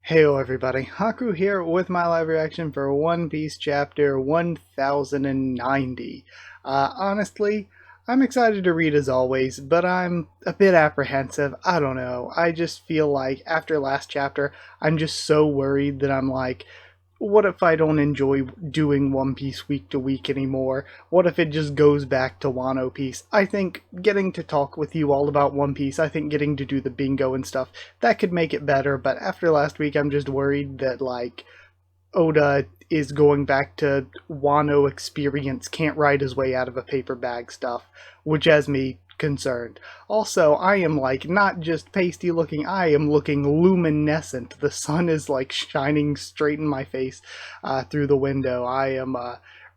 Heyo everybody, Haku here with my live reaction for One Piece chapter 1090. Honestly, I'm excited to read as always, but I'm a bit apprehensive. I don't know. I just feel like after last chapter, I'm just so worried that I'm like, what if I don't enjoy doing One Piece week to week anymore? What if it just goes back to Wano Piece? I think getting to talk with you all about One Piece, I think getting to do the bingo and stuff, that could make it better, but after last week I'm just worried that, like, Oda is going back to Wano experience, can't ride his way out of a paper bag stuff, which has me concerned. Also, I am like not just pasty looking, I am looking luminescent. The sun is like shining straight in my face through the window. I am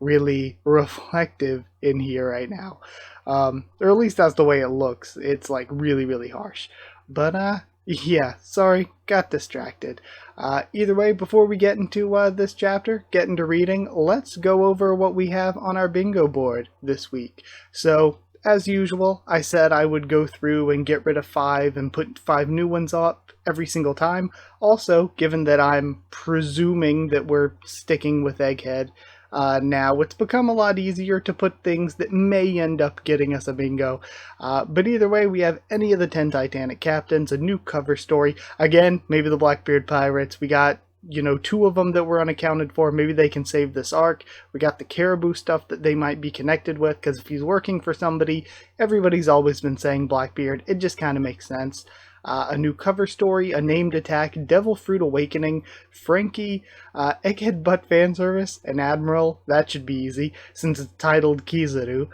really reflective in here right now. Or at least that's the way it looks. It's like really, really harsh. But yeah, sorry, got distracted. Either way, before we get into this chapter, get into reading, let's go over what we have on our bingo board this week. So, as usual, I said I would go through and get rid of 5 and put 5 new ones up every single time. Also, given that I'm presuming that we're sticking with Egghead, now it's become a lot easier to put things that may end up getting us a bingo. But either way, we have any of the 10 Titanic captains, a new cover story. Again, maybe the Blackbeard Pirates. We got 2 of them that were unaccounted for. Maybe they can save this arc. We got the Caribou stuff that they might be connected with, because if he's working for somebody, everybody's always been saying Blackbeard. It just kind of makes sense. A new cover story, a named attack, Devil Fruit Awakening, Frankie, Egghead Butt fan service, an Admiral. That should be easy since it's titled Kizaru.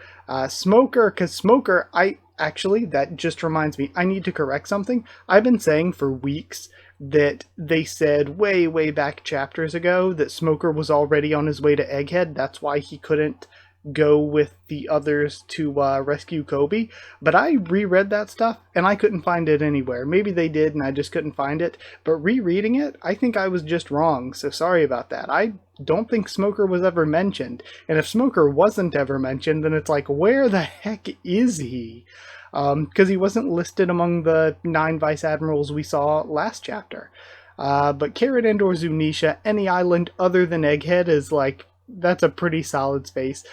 Smoker, because Smoker, that just reminds me, I need to correct something. I've been saying for weeks that they said way, way back chapters ago that Smoker was already on his way to Egghead. That's why he couldn't go with the others to rescue Kobe. But I reread that stuff and I couldn't find it anywhere. Maybe they did and I just couldn't find it. But rereading it, I think I was just wrong. So sorry about that. I don't think Smoker was ever mentioned. And if Smoker wasn't ever mentioned, then it's like, where the heck is he? Because he wasn't listed among the 9 Vice Admirals we saw last chapter. But Carrot and or Zunisha, any island other than Egghead is like, that's a pretty solid space.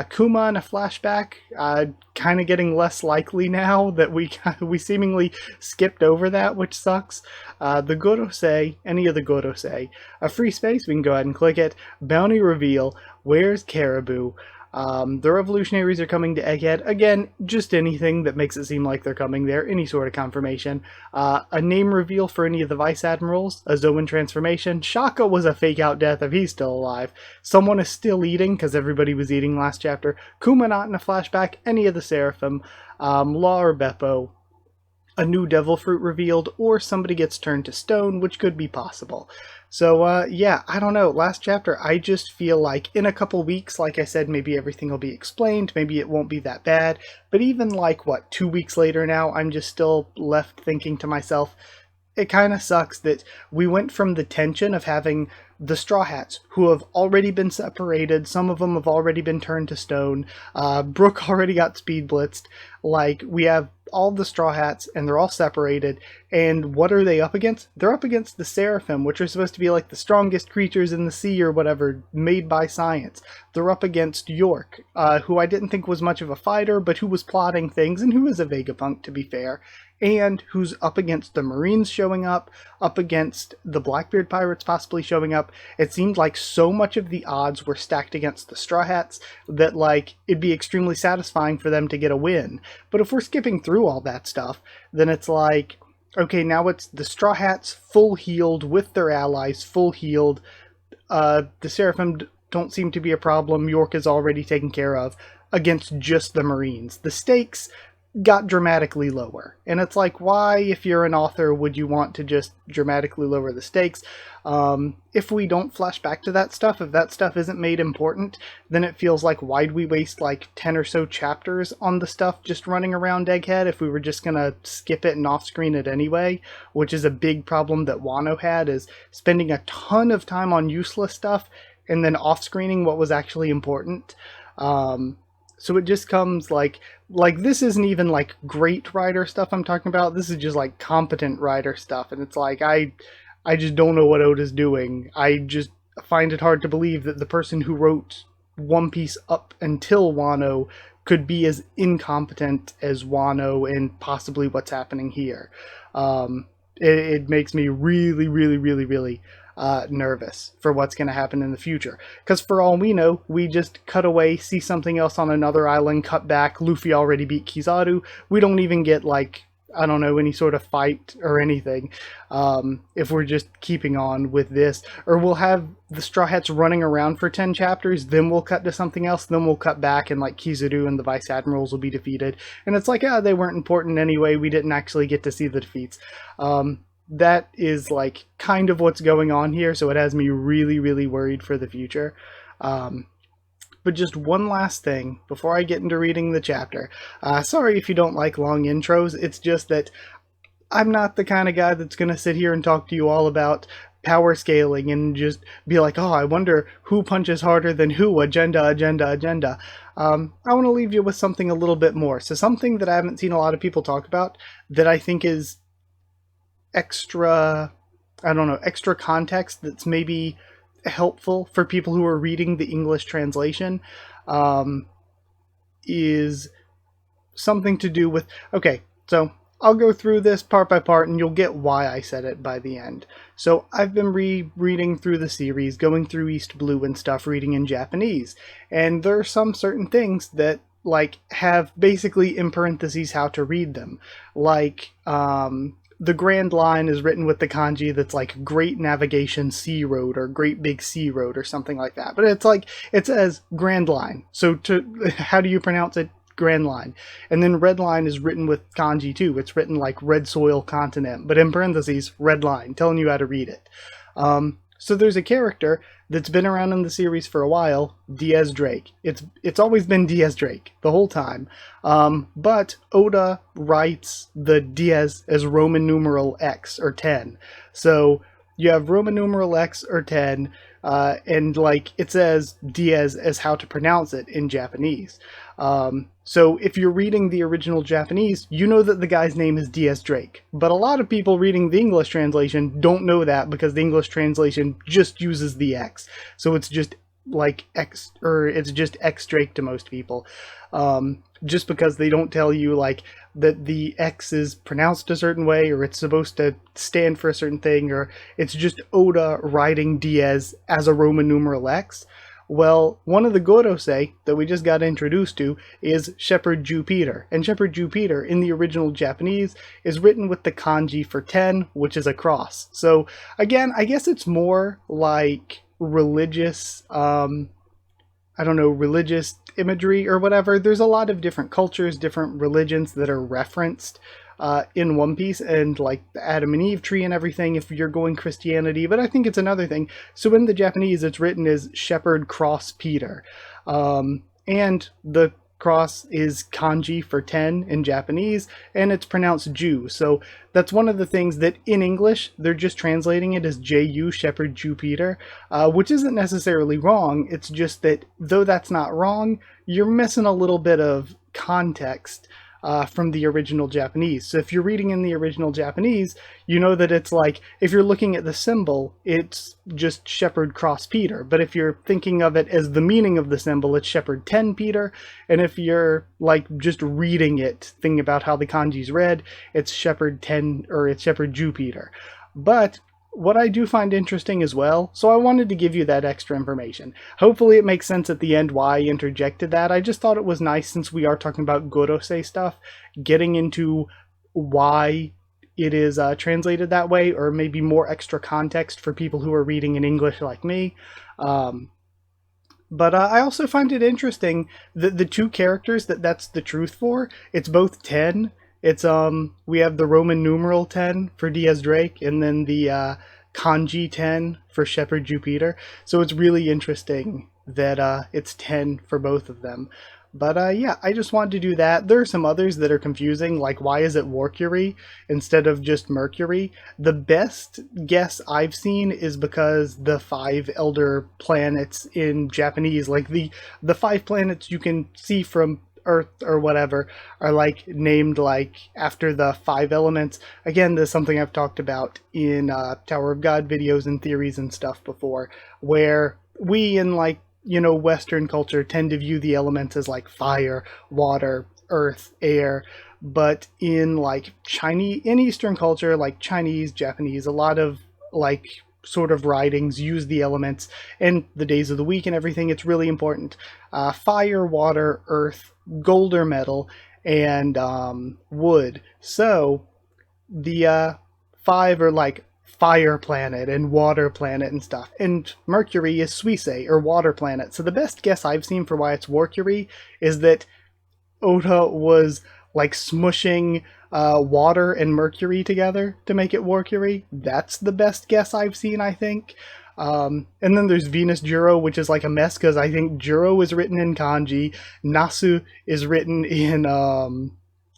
Kuma in a flashback, kind of getting less likely now that we seemingly skipped over that, which sucks. The Gorosei, any of the Gorosei. A free space, we can go ahead and click it. Bounty reveal, where's Caribou? The revolutionaries are coming to Egghead. Again, just anything that makes it seem like they're coming there, any sort of confirmation. A name reveal for any of the Vice Admirals, a Zoan transformation. Shaka was a fake out death if he's still alive. Someone is still eating, because everybody was eating last chapter. Kuma not in a flashback, any of the Seraphim. Law or Beppo. A new devil fruit revealed, or somebody gets turned to stone, which could be possible. So, yeah, I don't know. Last chapter, I just feel like in a couple weeks, like I said, maybe everything will be explained, maybe it won't be that bad. But even like, 2 weeks later now, I'm just still left thinking to myself, it kind of sucks that we went from the tension of having the Straw Hats, who have already been separated, some of them have already been turned to stone, Brook already got speed blitzed, like, we have all the Straw Hats, and they're all separated, and what are they up against? They're up against the Seraphim, which are supposed to be like the strongest creatures in the sea or whatever, made by science. They're up against York, who I didn't think was much of a fighter, but who was plotting things, and who is a Vegapunk, to be fair, and who's up against the Marines showing up against the Blackbeard Pirates possibly showing up. It seemed like so much of the odds were stacked against the Straw Hats that, like, it'd be extremely satisfying for them to get a win. But if we're skipping through all that stuff, then it's like, okay, now it's the Straw Hats full healed with their allies full healed. The Seraphim don't seem to be a problem. York is already taken care of against just the Marines. The stakes got dramatically lower. And it's like, why, if you're an author, would you want to just dramatically lower the stakes? If we don't flash back to that stuff, if that stuff isn't made important, then it feels like, why'd we waste like 10 or so chapters on the stuff just running around Egghead if we were just gonna skip it and off-screen it anyway, which is a big problem that Wano had, is spending a ton of time on useless stuff and then off-screening what was actually important. So it just comes like this isn't even like great writer stuff I'm talking about. This is just like competent writer stuff. And it's like, I I just don't know what Oda's doing. I just find it hard to believe that the person who wrote One Piece up until Wano could be as incompetent as Wano and possibly what's happening here. It makes me really, really, really, really nervous for what's going to happen in the future. Because for all we know, we just cut away, see something else on another island, cut back, Luffy already beat Kizaru. We don't even get, like, I don't know, any sort of fight or anything, if we're just keeping on with this. Or we'll have the Straw Hats running around for 10 chapters, then we'll cut to something else, then we'll cut back and like Kizaru and the Vice Admirals will be defeated. And it's like, they weren't important anyway, we didn't actually get to see the defeats. That is like kind of what's going on here, so it has me really, really worried for the future. But just one last thing before I get into reading the chapter. Sorry if you don't like long intros, it's just that I'm not the kind of guy that's going to sit here and talk to you all about power scaling and just be like, oh, I wonder who punches harder than who, agenda. I want to leave you with something a little bit more. So something that I haven't seen a lot of people talk about that I think is extra context that's maybe helpful for people who are reading the English translation, is something to do with, okay, so I'll go through this part by part and you'll get why I said it by the end. So I've been reading through the series, going through East Blue and stuff, reading in Japanese, and there are some certain things that like have basically in parentheses how to read them, like the Grand Line is written with the kanji that's like Great Navigation Sea Road or Great Big Sea Road or something like that. But it's like, it says Grand Line. So how do you pronounce it? Grand Line. And then Red Line is written with kanji too. It's written like Red Soil Continent, but in parentheses, Red Line, telling you how to read it. So there's a character that's been around in the series for a while, Diaz Drake. It's always been Diaz Drake the whole time. But Oda writes the Diaz as Roman numeral X or 10. So you have Roman numeral X or 10, and like it says Diaz as how to pronounce it in Japanese. So if you're reading the original Japanese, you know that the guy's name is Diaz Drake. But a lot of people reading the English translation don't know that because the English translation just uses the X. So it's just like X, or it's just X Drake to most people. Just because they don't tell you like that the X is pronounced a certain way, or it's supposed to stand for a certain thing, or it's just Oda writing Diaz as a Roman numeral X. Well, one of the Gorosei that we just got introduced to is Shepherd Jupiter. And Shepherd Jupiter in the original Japanese is written with the kanji for 10, which is a cross. So again, I guess it's more like religious, religious imagery or whatever. There's a lot of different cultures, different religions that are referenced in One Piece, and like the Adam and Eve tree and everything if you're going Christianity, but I think it's another thing. So in the Japanese it's written as Shepherd Cross Peter, and the cross is kanji for 10 in Japanese, and it's pronounced Jew. So that's one of the things that in English they're just translating it as Ju, Shepherd Jupiter, which isn't necessarily wrong. It's just that though that's not wrong, you're missing a little bit of context from the original Japanese. So if you're reading in the original Japanese, you know that it's like, if you're looking at the symbol, it's just Shepherd Cross Peter. But if you're thinking of it as the meaning of the symbol, it's Shepherd 10 Peter. And if you're like just reading it, thinking about how the kanji's read, it's Shepherd 10, or it's Shepherd Jupiter. But what I do find interesting as well, so I wanted to give you that extra information. Hopefully it makes sense at the end why I interjected that. I just thought it was nice, since we are talking about Gorosei stuff, getting into why it is translated that way, or maybe more extra context for people who are reading in English like me. But I also find it interesting that the two characters that's the truth for, it's both 10. It's we have the Roman numeral 10 for Diaz Drake, and then the kanji 10 for Shepherd Jupiter. So it's really interesting that it's 10 for both of them. But yeah, I just wanted to do that. There are some others that are confusing, like why is it Workury instead of just Mercury? The best guess I've seen is because the 5 elder planets in Japanese, like the 5 planets you can see from earth or whatever are like named like after the 5 elements. Again, this is something I've talked about in Tower of God videos and theories and stuff before, where we in like, you know, Western culture tend to view the elements as like fire, water, earth, air. But in like Chinese, in Eastern culture, like Chinese, Japanese, a lot of like sort of writings use the elements and the days of the week and everything. It's really important. Fire, water, earth, gold or metal, and wood. So the 5 are like fire planet and water planet and stuff. And Mercury is Suisse, or water planet. So the best guess I've seen for why it's Mercury is that Oda was like smushing water and mercury together to make it Mercury. That's the best guess I've seen, I think. And then there's Venus Juro, which is like a mess because I think Juro is written in kanji, Nasu is written in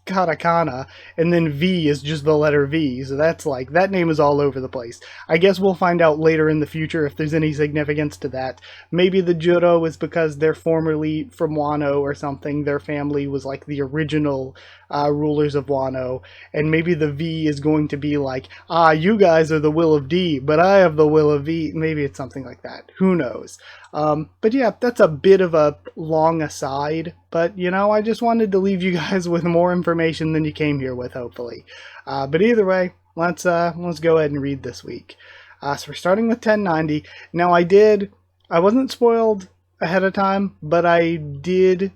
katakana, and then V is just the letter V. So that's like, that name is all over the place. I guess we'll find out later in the future if there's any significance to that. Maybe the Juro is because they're formerly from Wano or something. Their family was like the original rulers of Wano. And maybe the V is going to be like, you guys are the will of D, but I have the will of V. Maybe it's something like that. Who knows? But yeah, that's a bit of a long aside, but you know, I just wanted to leave you guys with more information than you came here with, hopefully. But either way, let's go ahead and read this week. So we're starting with 1090. Now I wasn't spoiled ahead of time, but I did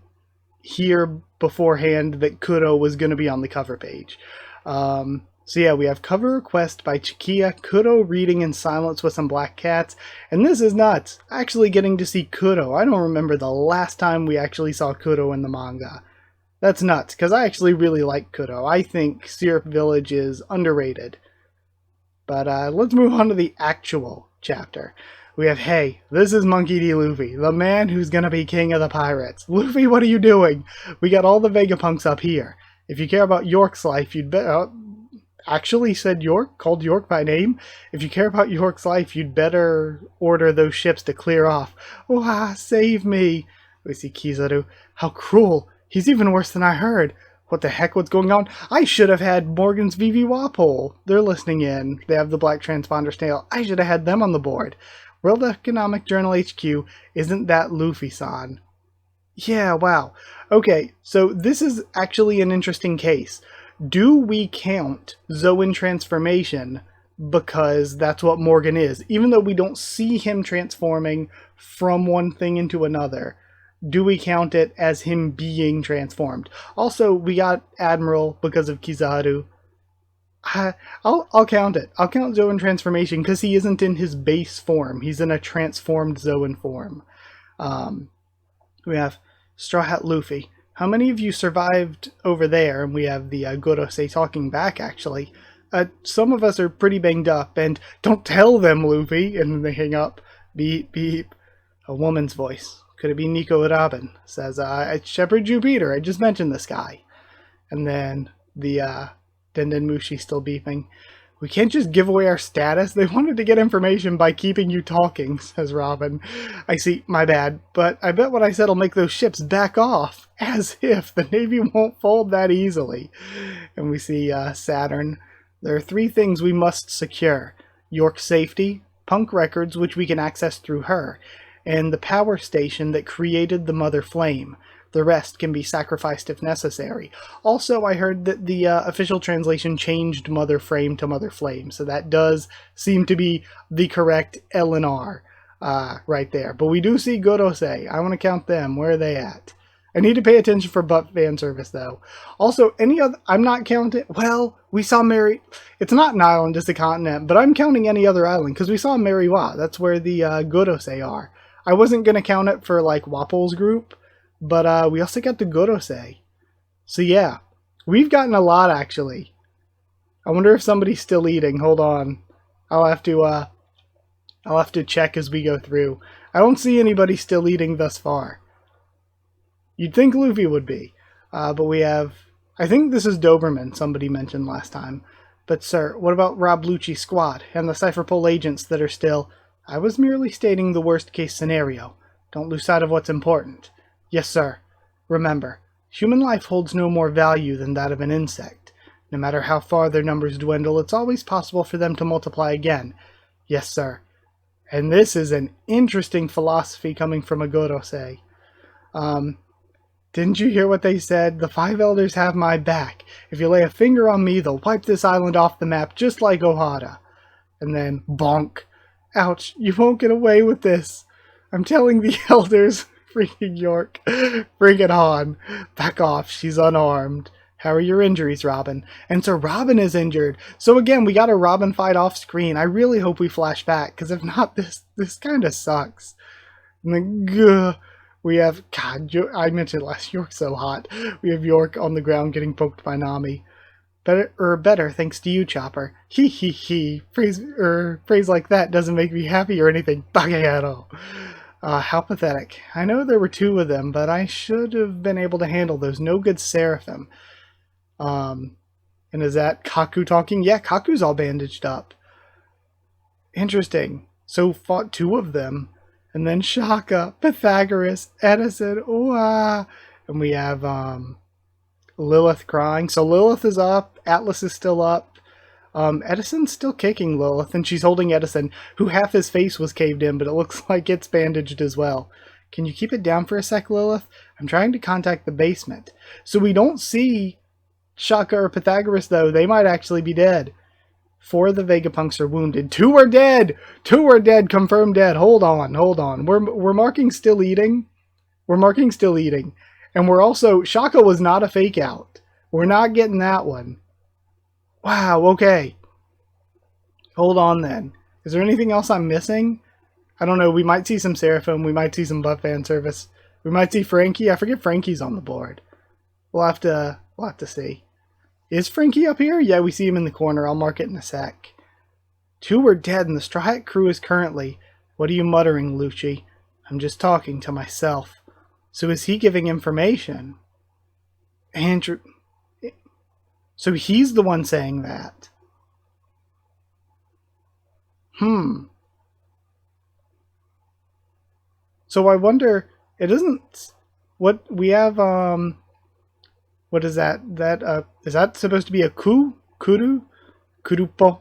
hear beforehand that Kuro was going to be on the cover page. So yeah, we have cover request by Chikia, Kuro reading in silence with some black cats, and this is nuts. Actually getting to see Kuro. I don't remember the last time we actually saw Kuro in the manga. That's nuts, because I actually really like Kuro. I think Syrup Village is underrated. But let's move on to the actual chapter. We have, hey, this is Monkey D. Luffy, the man who's gonna be king of the pirates. Luffy, what are you doing? We got all the Vegapunks up here. If you care about York's life, you'd better... actually said York, called York by name. If you care about York's life, you'd better order those ships to clear off. Oh, save me. We see Kizaru. How cruel. He's even worse than I heard. What the heck, what's going on? I should have had Morgan's VV Wapole. They're listening in. They have the Black Transponder Snail. I should have had them on the board. World Economic Journal HQ, isn't that Luffy-san? Yeah, wow. Okay, so this is actually an interesting case. Do we count Zoan transformation because that's what Morgan is? Even though we don't see him transforming from one thing into another, do we count it as him being transformed? Also, we got Admiral because of Kizaru. I'll count it. I'll count Zoan transformation because he isn't in his base form. He's in a transformed Zoan form. We have Straw Hat Luffy. How many of you survived over there? And we have the Gorosei talking back, actually. Some of us are pretty banged up, and don't tell them, Luffy. And then they hang up. Beep, beep. A woman's voice. Could it be Nico Robin? Says, it's Shepherd Jupiter. I just mentioned this guy. And then the Denden Mushi still beeping. We can't just give away our status. They wanted to get information by keeping you talking, says Robin. I see, my bad, but I bet what I said will make those ships back off. As if the Navy won't fold that easily. And we see Saturn. There are 3 things we must secure. York's safety, Punk records which we can access through her, and the power station that created the Mother Flame. The rest can be sacrificed if necessary. Also, I heard that the official translation changed Mother Frame to Mother Flame, so that does seem to be the correct LNR right there. But we do see Gorosei. I want to count them. Where are they at? I need to pay attention for butt fan service, though. Also, any other... I'm not counting... Well, we saw Mary... It's not an island, it's a continent, but I'm counting any other island, because we saw Mariwa. That's where the Gorosei are. I wasn't going to count it for, like, Wapple's group, but we also got the Gorosei. So yeah, we've gotten a lot, actually. I wonder if somebody's still eating. Hold on. I'll have to check as we go through. I don't see anybody still eating thus far. You'd think Luffy would be. But we have... I think this is Doberman, somebody mentioned last time. But sir, what about Rob Lucci's squad and the Cypherpole agents that are still... I was merely stating the worst case scenario. Don't lose sight of what's important. Yes, sir. Remember, Human life holds no more value than that of an insect. No matter how far their numbers dwindle, it's always possible for them to multiply again. Yes, sir. And this is an interesting philosophy coming from a Gorosei. Didn't you hear what they said? The 5 elders have my back. If you lay a finger on me, they'll wipe this island off the map just like Ohara. And then, bonk. Ouch, you won't get away with this. I'm telling the elders. Freaking York. Bring it on. Back off, she's unarmed. How are your injuries, Robin? And so Robin is injured. So again, we got a Robin fight off screen. I really hope we flash back, because if not, this kind of sucks. And then, we have, God, I mentioned last, York's so hot. We have York on the ground getting poked by Nami. Better, thanks to you, Chopper. He he he. Praise like that doesn't make me happy or anything. Bagayero. How pathetic. I know there were 2 of them, but I should have been able to handle those no-good seraphim. And is that Haku talking? Yeah, Kaku's all bandaged up. Interesting. So fought 2 of them. And then Shaka, Pythagoras, Edison, and we have Lilith crying. So Lilith is up, Atlas is still up. Edison's still kicking Lilith, and she's holding Edison, who half his face was caved in, but it looks like it's bandaged as well. Can you keep it down for a sec, Lilith? I'm trying to contact the basement. So we don't see Shaka or Pythagoras, though. They might actually be dead. 4 of the Vegapunks are wounded. 2 are dead! 2 are dead, confirmed dead. Hold on. We're marking still eating. We're marking still eating. And we're also, Shaka was not a fake out. We're not getting that one. Wow, okay. Hold on then. Is there anything else I'm missing? I don't know, we might see some Seraphim, we might see some buff fan service. We might see Frankie. I forget Frankie's on the board. We'll have to see. Is Frankie up here? Yeah, we see him in the corner. I'll mark it in a sec. 2 are dead and the Straw Hat crew is currently... What are you muttering, Lucci? I'm just talking to myself. So is he giving information? Andrew... So he's the one saying that. So I wonder, it isn't, what we have, what is that? Is that supposed to be a kuru? Kurupo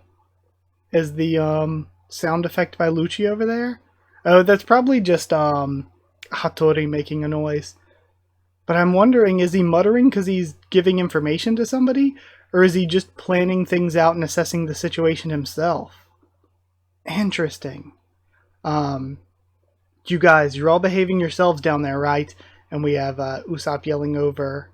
is the, sound effect by Lucci over there? Oh, that's probably just, Hattori making a noise. But I'm wondering, is he muttering because he's giving information to somebody? Or is he just planning things out and assessing the situation himself? Interesting. You guys, you're all behaving yourselves down there, right? And we have Usopp yelling over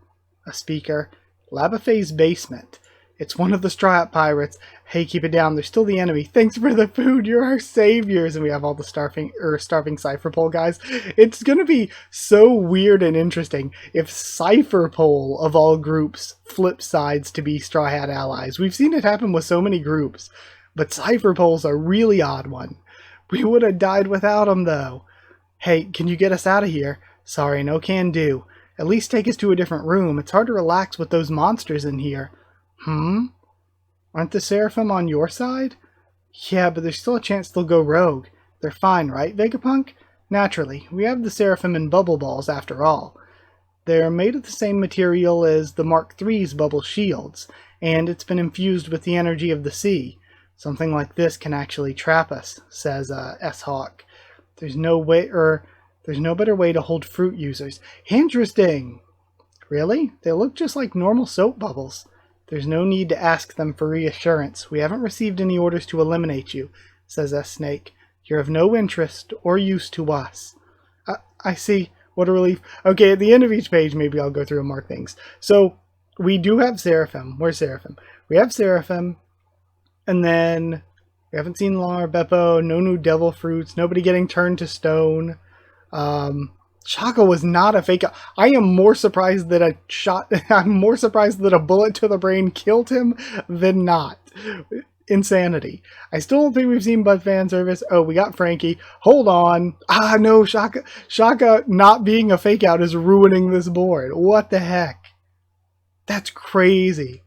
a speaker. Labafay's basement. It's one of the Straw Hat Pirates. Hey, keep it down. They're still the enemy. Thanks for the food. You're our saviors. And we have all the starving Cypher Pole guys. It's going to be so weird and interesting if Cypher Pole, of all groups, flips sides to be Straw Hat allies. We've seen it happen with so many groups. But Cypher Pole's a really odd one. We would have died without them, though. Hey, can you get us out of here? Sorry, no can do. At least take us to a different room. It's hard to relax with those monsters in here. Aren't the Seraphim on your side? Yeah, but there's still a chance they'll go rogue. They're fine, right, Vegapunk? Naturally. We have the Seraphim in bubble balls, after all. They're made of the same material as the Mark III's bubble shields, and it's been infused with the energy of the sea. Something like this can actually trap us, says S-Hawk. There's no better way to hold fruit users. Interesting! Really? They look just like normal soap bubbles. There's no need to ask them for reassurance. We haven't received any orders to eliminate you, says S-Snake. You're of no interest or use to us. I see. What a relief. Okay, at the end of each page, maybe I'll go through and mark things. So, we do have Seraphim. Where's Seraphim? We have Seraphim. And then, we haven't seen Lar Beppo, no new devil fruits, nobody getting turned to stone. Shaka was not a fake out. I am more surprised that a bullet to the brain killed him than not. Insanity. I still don't think we've seen Bud fan service. Oh, we got Frankie. Hold on. No, Shaka not being a fake out is ruining this board. What the heck? That's crazy.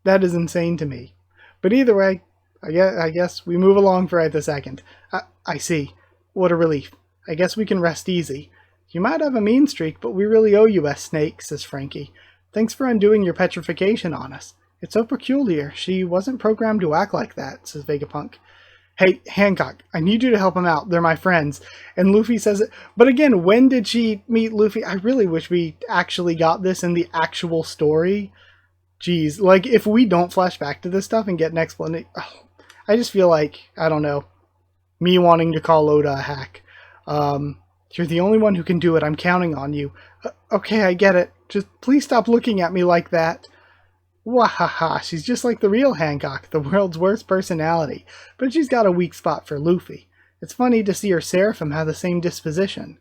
That is insane to me. But either way, I guess we move along for right this second. I see. What a relief. I guess we can rest easy. You might have a mean streak, but we really owe you, S-Snake, says Frankie. Thanks for undoing your petrification on us. It's so peculiar. She wasn't programmed to act like that, says Vegapunk. Hey, Hancock, I need you to help them out. They're my friends. And Luffy says it. But again, when did she meet Luffy? I really wish we actually got this in the actual story. Jeez, like, if we don't flash back to this stuff and get an explanation... I just feel like, I don't know, me wanting to call Oda a hack. You're the only one who can do it. I'm counting on you. Okay, I get it. Just please stop looking at me like that. Wahaha, she's just like the real Hancock, the world's worst personality, but she's got a weak spot for Luffy. It's funny to see her Seraphim have the same disposition.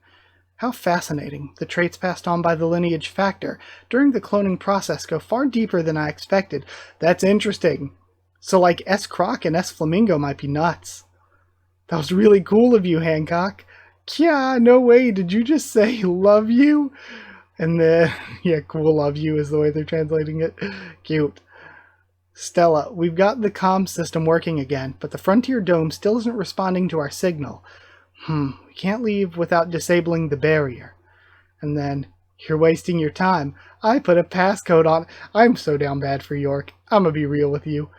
How fascinating. The traits passed on by the lineage factor during the cloning process go far deeper than I expected. That's interesting. So like S. Croc and S. Flamingo might be nuts. That was really cool of you, Hancock. Yeah, no way, did you just say love you? And then, yeah, cool, love you is the way they're translating it. Cute. Stella, we've got the comm system working again, but the Frontier Dome still isn't responding to our signal. We can't leave without disabling the barrier. And then, you're wasting your time. I put a passcode on. I'm so down bad for York. I'm gonna be real with you.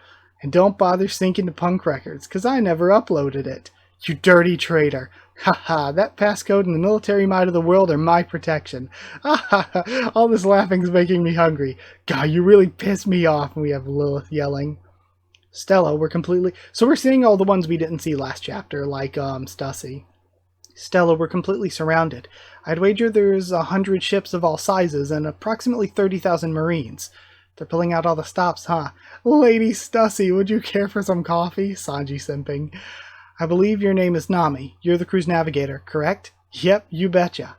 And don't bother syncing to Punk Records, because I never uploaded it. You dirty traitor. Haha, that passcode and the military might of the world are my protection. Ha, all this laughing's making me hungry. God, you really piss me off. And we have Lilith yelling. Stella, we're completely... So we're seeing all the ones we didn't see last chapter, like, Stussy. Stella, we're completely surrounded. I'd wager there's 100 ships of all sizes and approximately 30,000 Marines. They're pulling out all the stops, huh? Lady Stussy, would you care for some coffee? Sanji simping. I believe your name is Nami. You're the crew's navigator, correct? Yep, you betcha.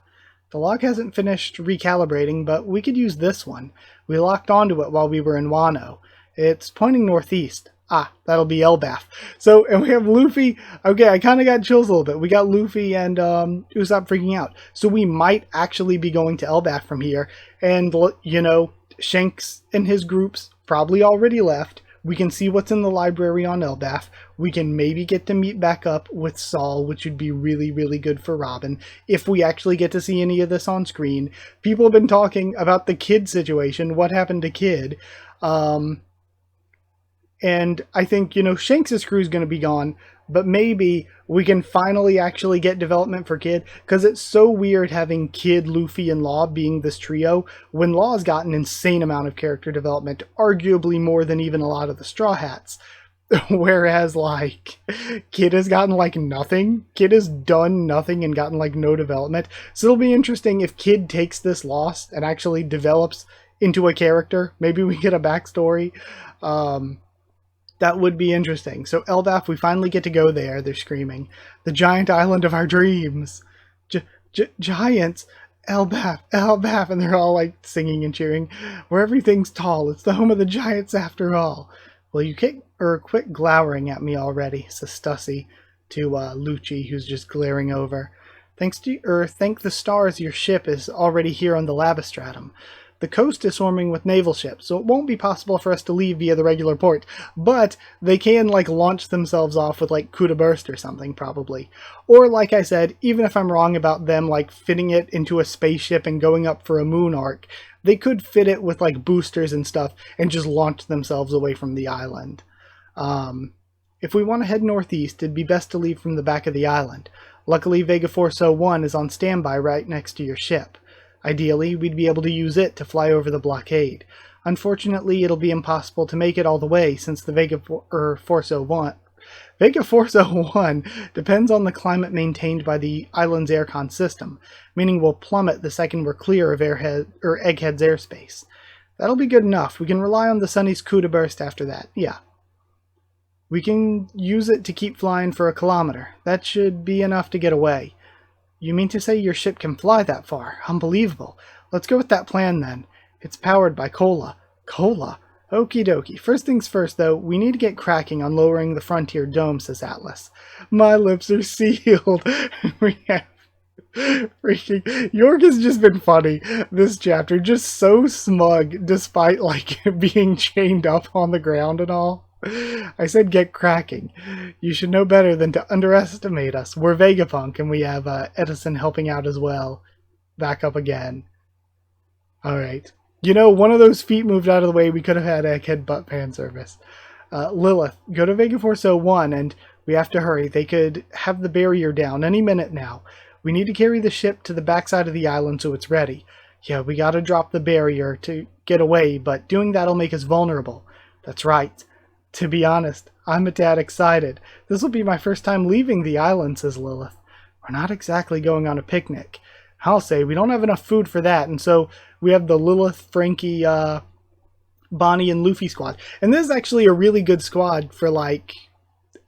The log hasn't finished recalibrating, but we could use this one. We locked onto it while we were in Wano. It's pointing northeast. Ah, that'll be Elbaf. So, and we have Luffy. Okay, I kind of got chills a little bit. We got Luffy and Usopp freaking out. So we might actually be going to Elbaf from here. And, you know, Shanks and his groups probably already left. We can see what's in the library on Elbaf. We can maybe get to meet back up with Saul, which would be really, really good for Robin, if we actually get to see any of this on screen. People have been talking about the Kid situation, what happened to Kid. And I think, you know, Shanks' crew is going to be gone, but maybe we can finally actually get development for Kid, because it's so weird having Kid, Luffy, and Law being this trio, when Law's got an insane amount of character development, arguably more than even a lot of the Straw Hats. Whereas, like, Kid has gotten, like, nothing. Kid has done nothing and gotten, like, no development. So it'll be interesting if Kid takes this loss and actually develops into a character. Maybe we get a backstory. That would be interesting. So Elbaf, we finally get to go there. They're screaming. The giant island of our dreams. Giants. Elbaf, Elbaf. And they're all, like, singing and cheering. Where everything's tall. It's the home of the giants after all. Well, you quit glowering at me already, says Stussy to Lucci, who's just glaring over. Thank the stars your ship is already here on the Labistratum. The coast is swarming with naval ships, so it won't be possible for us to leave via the regular port, but they can, like, launch themselves off with, like, coup de burst or something, probably. Or, like I said, even if I'm wrong about them, like, fitting it into a spaceship and going up for a moon arc, they could fit it with, like, boosters and stuff and just launch themselves away from the island. If we want to head northeast, it'd be best to leave from the back of the island. Luckily, Vega Force 01 is on standby right next to your ship. Ideally, we'd be able to use it to fly over the blockade. Unfortunately, it'll be impossible to make it all the way since the Vega Force 01 depends on the climate maintained by the island's aircon system, meaning we'll plummet the second we're clear of Egghead's airspace. That'll be good enough. We can rely on the Sunny's coup de burst after that. Yeah. We can use it to keep flying for a kilometer. That should be enough to get away. You mean to say your ship can fly that far? Unbelievable. Let's go with that plan then. It's powered by Cola. Cola? Okie dokie. First things first, though, we need to get cracking on lowering the Frontier Dome, says Atlas. My lips are sealed. We have... Freaking... York has just been funny this chapter. Just so smug, despite, like, being chained up on the ground and all. I said get cracking. You should know better than to underestimate us. We're Vegapunk, and we have Edison helping out as well. Back up again. Alright. You know, one of those feet moved out of the way, we could have had Egghead butt fan service. Lilith, go to Vega Force 01 and we have to hurry. They could have the barrier down any minute now. We need to carry the ship to the backside of the island so it's ready. Yeah, we gotta drop the barrier to get away, but doing that'll make us vulnerable. That's right. To be honest, I'm a tad excited. This will be my first time leaving the island, says Lilith. We're not exactly going on a picnic. I'll say we don't have enough food for that, and so we have the Lilith, Frankie, Bonnie, and Luffy squad. And this is actually a really good squad for, like,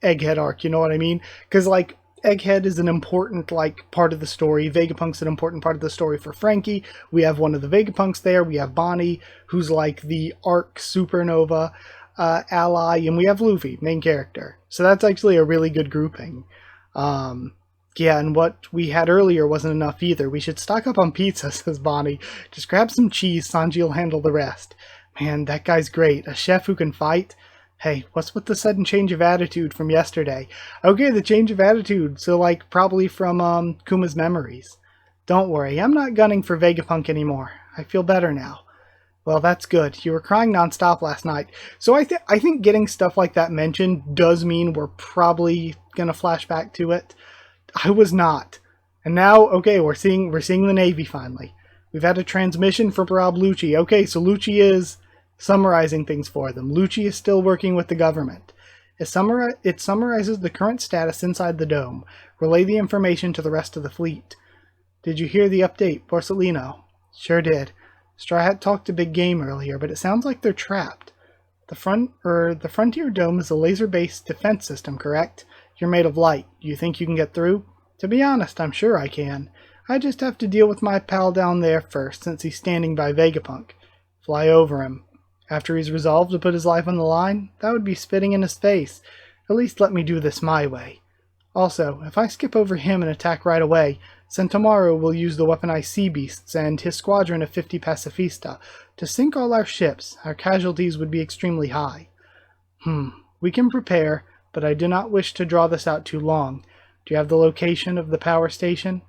Egghead arc, you know what I mean? Because, like, Egghead is an important, like, part of the story. Vegapunk's an important part of the story for Frankie. We have one of the Vegapunks there. We have Bonnie, who's, like, the arc supernova ally. And we have Luffy, main character. So that's actually a really good grouping. Yeah, and what we had earlier wasn't enough either. We should stock up on pizza, says Bonnie. Just grab some cheese, Sanji'll handle the rest. Man, that guy's great. A chef who can fight? Hey, what's with the sudden change of attitude from yesterday? Okay, the change of attitude. So, like, probably from, Kuma's memories. Don't worry, I'm not gunning for Vegapunk anymore. I feel better now. Well, that's good. You were crying nonstop last night. So I think getting stuff like that mentioned does mean we're probably gonna flash back to it. I was not. And now, okay, we're seeing the Navy finally. We've had a transmission from Rob Lucci. Okay, so Lucci is summarizing things for them. Lucci is still working with the government. It summarizes the current status inside the dome. Relay the information to the rest of the fleet. Did you hear the update, Borsellino? Sure did. Straw Hat talked to Big Game earlier, but it sounds like they're trapped. The Frontier Dome is a laser-based defense system, correct? You're made of light. Do you think you can get through? To be honest, I'm sure I can. I just have to deal with my pal down there first, since he's standing by Vegapunk. Fly over him. After he's resolved to put his life on the line, that would be spitting in his face. At least let me do this my way. Also, if I skip over him and attack right away, Sentomaru will use the weaponized sea beasts and his squadron of 50 pacifista to sink all our ships. Our casualties would be extremely high. We can prepare, but I do not wish to draw this out too long. Do you have the location of the power station?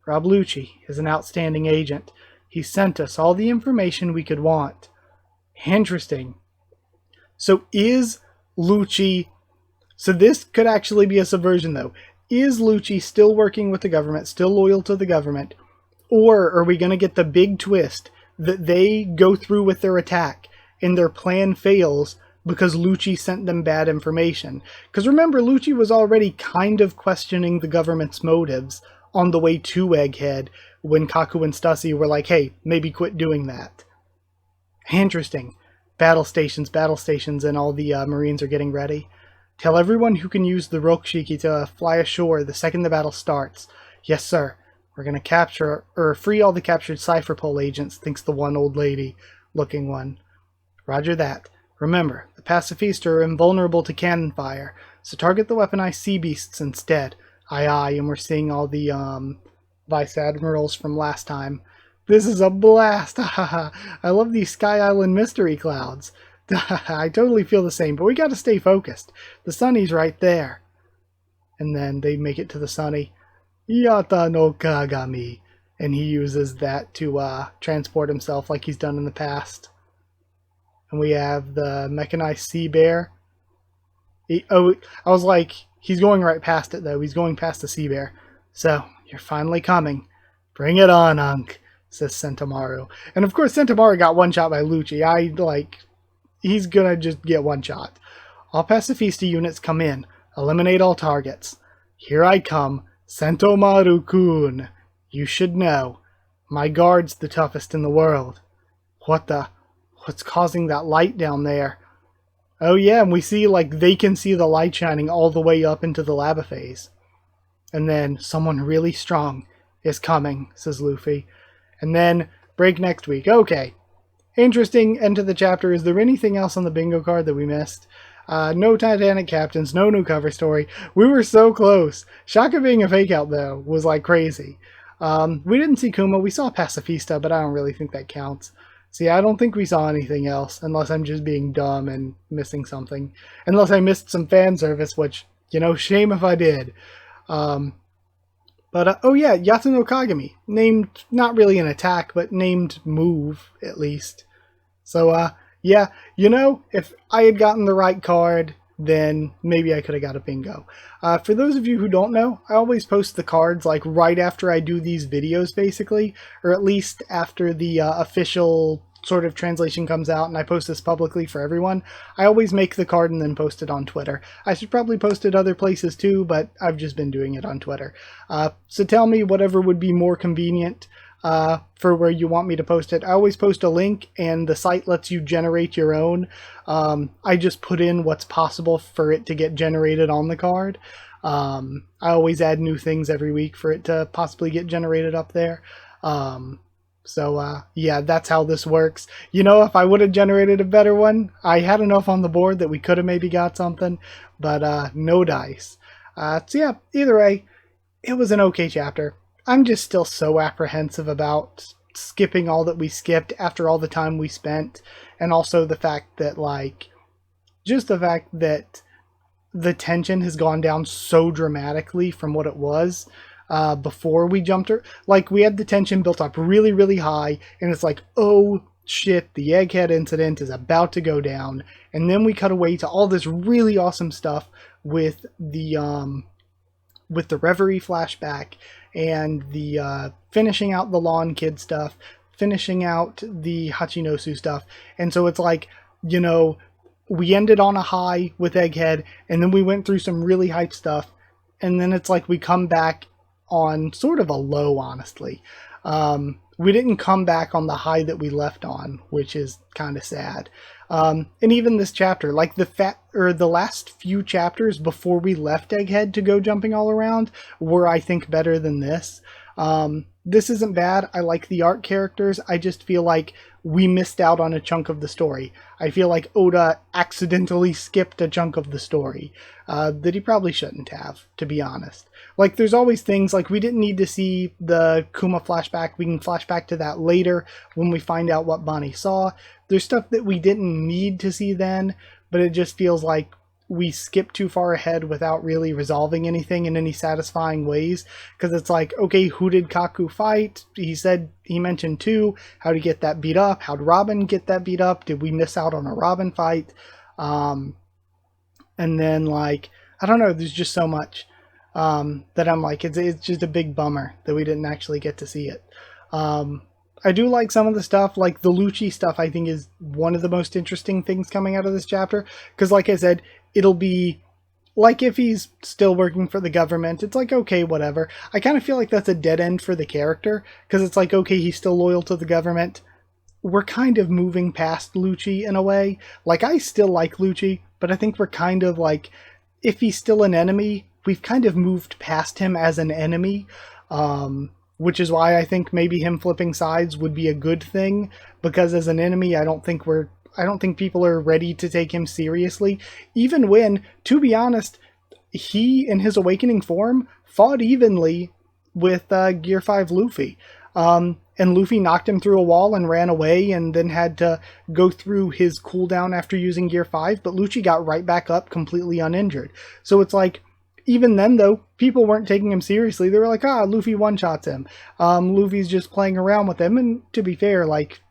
Rob Lucci is an outstanding agent. He sent us all the information we could want. Interesting. So is Lucci... So this could actually be a subversion, though. Is Lucci still working with the government, still loyal to the government? Or are we going to get the big twist that they go through with their attack and their plan fails because Lucci sent them bad information? Because remember, Lucci was already kind of questioning the government's motives on the way to Egghead when Kaku and Stussy were like, hey, maybe quit doing that. Interesting. Battle stations, and all the Marines are getting ready. Tell everyone who can use the Rokshiki to fly ashore the second the battle starts. Yes, sir. We're going to capture, or free all the captured Cypherpole agents, thinks the one old lady looking one. Roger that. Remember, the pacifista are invulnerable to cannon fire, so target the weaponized sea beasts instead. Aye aye, and we're seeing all the, Vice Admirals from last time. This is a blast! I love these Sky Island mystery clouds. I totally feel the same, but we gotta stay focused. The Sunny's right there. And then they make it to the Sunny. Yata no Kagami. And he uses that to transport himself like he's done in the past. And we have the mechanized sea bear. I was like, he's going right past it though. He's going past the sea bear. So, you're finally coming. Bring it on, Unk, says Sentomaru. And of course Sentomaru got one shot by Lucci. He's gonna just get one shot. All pacifista units come in. Eliminate all targets. Here I come, Sentomaru-kun. You should know. My guard's the toughest in the world. What's causing that light down there? Oh yeah, and we see, they can see the light shining all the way up into the lava phase. And then, someone really strong is coming, says Luffy. And then, break next week. Okay. Interesting end to the chapter. Is there anything else on the bingo card that we missed? No Titanic captains, no new cover story. We were so close. Shaka being a fake out, though, was like crazy. We didn't see Kuma. We saw Pacifista, but I don't really think that counts. See, I don't think we saw anything else, unless I'm just being dumb and missing something. Unless I missed some fan service, which, shame if I did. But, oh yeah, Yato no Kagami. Named, not really an attack, but named move, at least. So, yeah, you know, if I had gotten the right card, then maybe I could have got a bingo. For those of you who don't know, I always post the cards like right after I do these videos, basically, or at least after the official sort of translation comes out and I post this publicly for everyone. I always make the card and then post it on Twitter. I should probably post it other places too, but I've just been doing it on Twitter. So tell me whatever would be more convenient for where you want me to post it. I always post a link and the site lets you generate your own. I just put in what's possible for it to get generated on the card. I always add new things every week for it to possibly get generated up there. So yeah, that's how this works. You know, if I would have generated a better one, I had enough on the board that we could have maybe got something, but no dice. So yeah, either way, it was an okay chapter. I'm just still so apprehensive about skipping all that we skipped after all the time we spent, and also the fact that, like, just the fact that the tension has gone down so dramatically from what it was before we jumped her. Like, we had the tension built up really, really high, and it's like, oh shit, the egghead incident is about to go down, and then we cut away to all this really awesome stuff with the Reverie flashback and the finishing out the Lawn Kid stuff, finishing out the Hachinosu stuff, and so it's like, you know, we ended on a high with Egghead, and then we went through some really hype stuff, and then it's like we come back on sort of a low, honestly. We didn't come back on the high that we left on, which is kind of sad. And even this chapter, like the last few chapters before we left Egghead to go jumping all around were, I think, better than this. This isn't bad. I like the art characters. I just feel like we missed out on a chunk of the story. I feel like Oda accidentally skipped a chunk of the story that he probably shouldn't have, to be honest. Like, there's always things, like, we didn't need to see the Kuma flashback. We can flash back to that later when we find out what Bonnie saw. There's stuff that we didn't need to see then, but it just feels like we skipped too far ahead without really resolving anything in any satisfying ways. Because it's like, okay, who did Kaku fight? He mentioned 2. How did he get that beat up? How did Robin get that beat up? Did we miss out on a Robin fight? And then, like, I don't know, there's just so much that I'm like, it's just a big bummer that we didn't actually get to see it. I do like some of the stuff, like the Lucci stuff, I think is one of the most interesting things coming out of this chapter. Because like I said, it'll be like if he's still working for the government, it's like, okay, whatever. I kind of feel like that's a dead end for the character. Because it's like, okay, he's still loyal to the government. We're kind of moving past Lucci in a way. Like, I still like Lucci, but I think we're kind of like, if he's still an enemy, we've kind of moved past him as an enemy. Which is why I think maybe him flipping sides would be a good thing, because as an enemy, I don't think people are ready to take him seriously, even when, to be honest, he, in his awakening form, fought evenly with Gear 5 Luffy. And Luffy knocked him through a wall and ran away, and then had to go through his cooldown after using Gear 5, but Lucci got right back up completely uninjured. So it's like, even then, though, people weren't taking him seriously. They were like, Luffy one-shots him. Luffy's just playing around with him. And to be fair, like,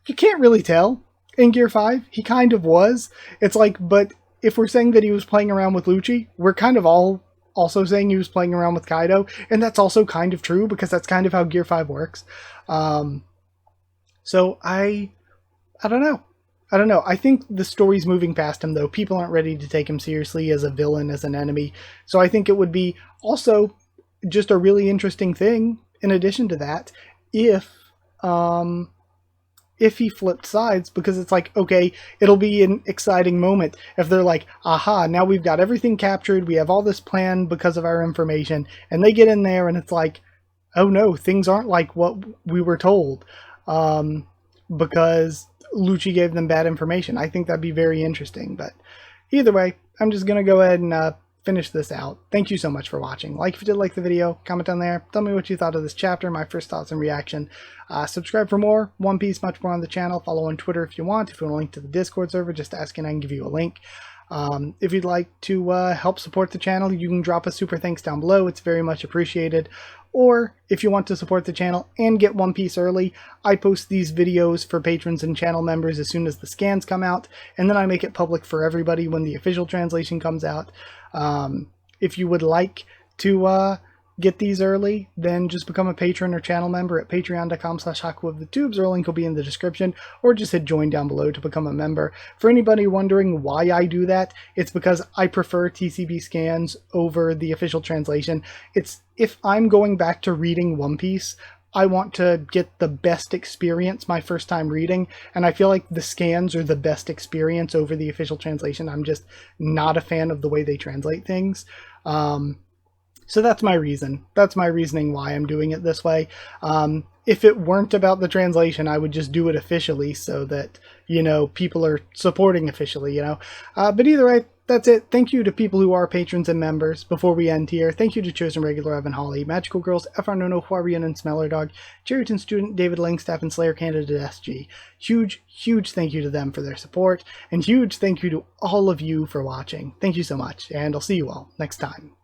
you can't really tell. In Gear 5, he kind of was. It's like, but if we're saying that he was playing around with Lucci, we're kind of all also saying he was playing around with Kaido. And that's also kind of true, because that's kind of how Gear 5 works. So I don't know. I think the story's moving past him, though. People aren't ready to take him seriously as a villain, as an enemy. So I think it would be also just a really interesting thing, in addition to that, if he flipped sides, because it's like, okay, it'll be an exciting moment if they're like, aha, now we've got everything captured, we have all this planned because of our information, and they get in there and it's like, oh no, things aren't like what we were told, because Lucci gave them bad information. I think that'd be very interesting, but either way, I'm just going to go ahead and finish this out. Thank you so much for watching. Like if you did like the video, comment down there, tell me what you thought of this chapter, my first thoughts and reaction. Subscribe for more One Piece, much more on the channel. Follow on Twitter if you want. If you want a link to the Discord server, just ask and I can give you a link. If you'd like to help support the channel, you can drop a super thanks down below. It's very much appreciated. Or if you want to support the channel and get One Piece early, I post these videos for patrons and channel members as soon as the scans come out, and then I make it public for everybody when the official translation comes out. If you would like to get these early, then just become a patron or channel member at patreon.com/HakuOfTheTubes, or a link will be in the description, or just hit join down below to become a member. For anybody wondering why I do that, it's because I prefer TCB scans over the official translation. If I'm going back to reading One Piece, I want to get the best experience my first time reading, and I feel like the scans are the best experience over the official translation. I'm just not a fan of the way they translate things. So that's my reason. That's my reasoning why I'm doing it this way. If it weren't about the translation, I would just do it officially so that, people are supporting officially, But either way, that's it. Thank you to people who are patrons and members. Before we end here, thank you to Chosen Regular Evan Holly, Magical Girls, FR Nono, Huarian, and Smeller Dog, Cherryton Student, David Langstaff, and Slayer Candidate SG. Huge, huge thank you to them for their support, and huge thank you to all of you for watching. Thank you so much, and I'll see you all next time.